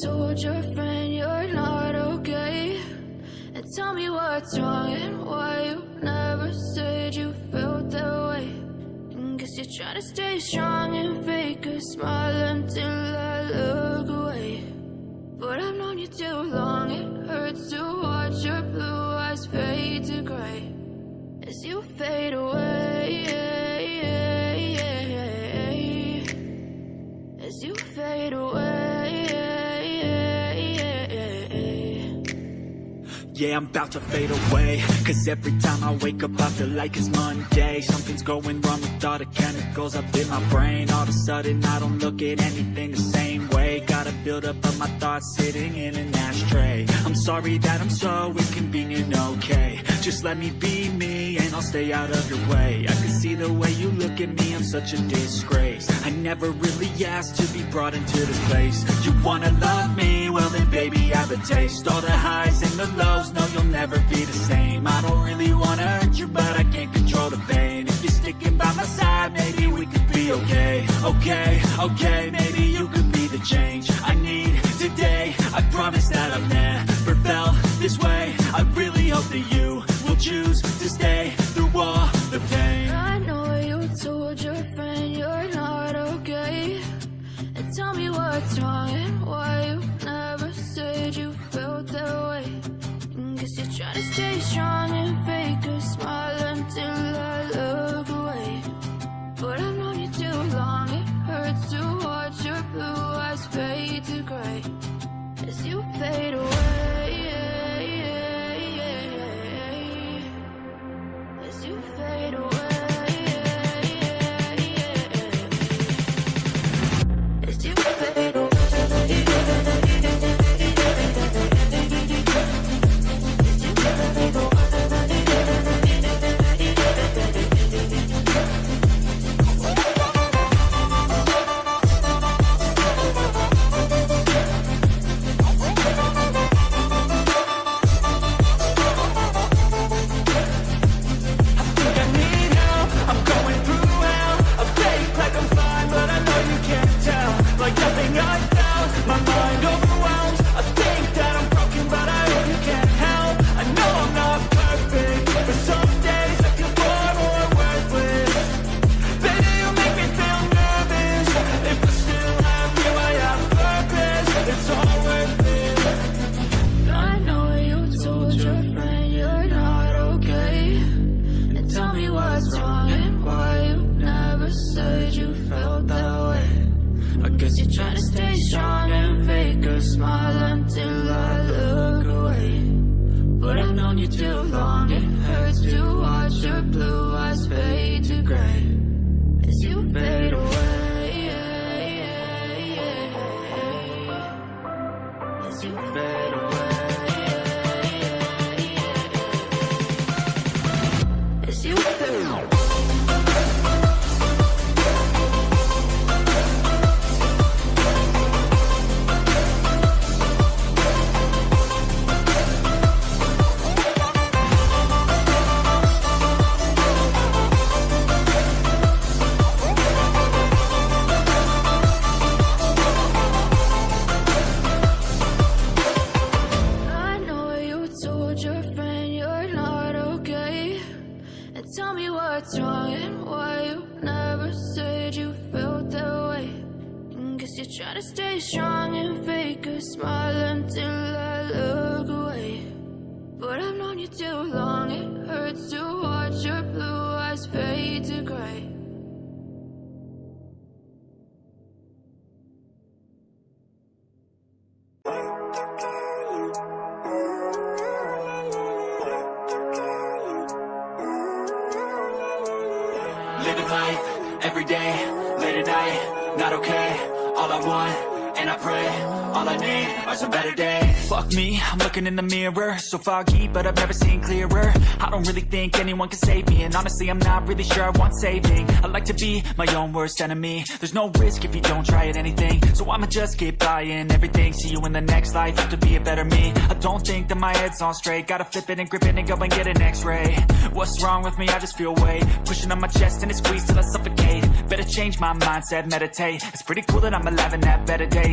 told your friend you're not okay? And tell me what's wrong and why you never said you felt that way. And guess you're trying to stay strong and fake a smile until I look away. But I've known you too long, it hurts to watch your blue eyes fade to gray as you fade away, as you fade away. Yeah, I'm about to fade away, cause every time I wake up I feel like it's Monday. Something's going wrong with all the chemicals up in my brain. All of a sudden I don't look at anything the same way. Gotta build up of my thoughts sitting in an ashtray. I'm sorry that I'm so inconvenient, okay? Just let me be me and I'll stay out of your way. I can see the way you look at me, I'm such a disgrace. I never really asked to be brought into this place. You wanna love me? Well then baby have a taste. All the highs and the lows, no you'll never be the same. I don't really wanna hurt you but I can't control the pain. If you're sticking by my side maybe we could be okay. Okay, maybe you could be the change I need today. I promise that I've never felt this way. I really hope that you will choose to stay through all the pain. I know you told your friend you're not okay. And tell me what's wrong and why you never said you felt that way. And guess you're trying to stay strong and fake a smile until I look away. But I've known you too long, it hurts to watch your blue eyes fade to gray as you fade away, as you fade away, as you fade away. Living life, every day, late at night, not okay. All I want, and I pray, all I need are some better days. Fuck me, I'm looking in the mirror, so foggy, but I've never seen clearer. I don't really think anyone can save me, and honestly I'm not really sure I want saving. I like to be my own worst enemy. There's no risk if you don't try at anything, so I'ma just keep buying everything. See you in the next life, have to be a better me. I don't think that my head's on straight, gotta flip it and grip it and go and get an x-ray. What's wrong with me? I just feel weight pushing on my chest and it squeezes till I suffocate. Better change my mindset, meditate. It's pretty cool that I'm alive and have better days.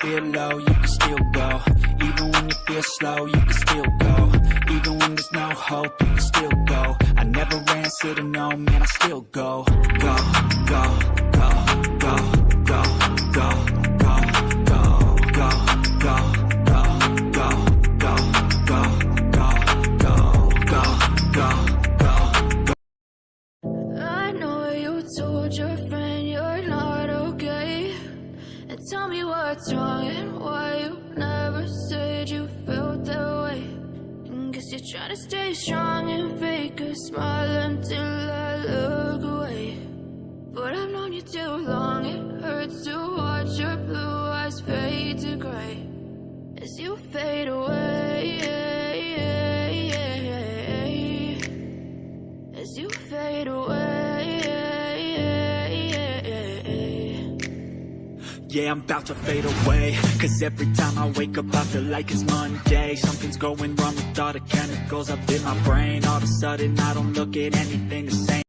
feel low, you can still go. Even when you feel slow, you can still go. Even when there's no hope, you can still go. I never answer to no, man, I still go. Go, go, go, go, go, go, go, go, go, go, go, go, go, go, go, go, go, go. I know you told your friend you're not okay, and tell me what's wrong and why you never said you felt that way. And guess you're trying to stay strong and fake a smile until I look away. But I've known you too long, it hurts to watch your blue eyes fade to gray as you fade away, as you fade away. Yeah, I'm about to fade away. Cause every time I wake up I feel like it's Monday. Something's going wrong with all the chemicals up in my brain. All of a sudden I don't look at anything the same.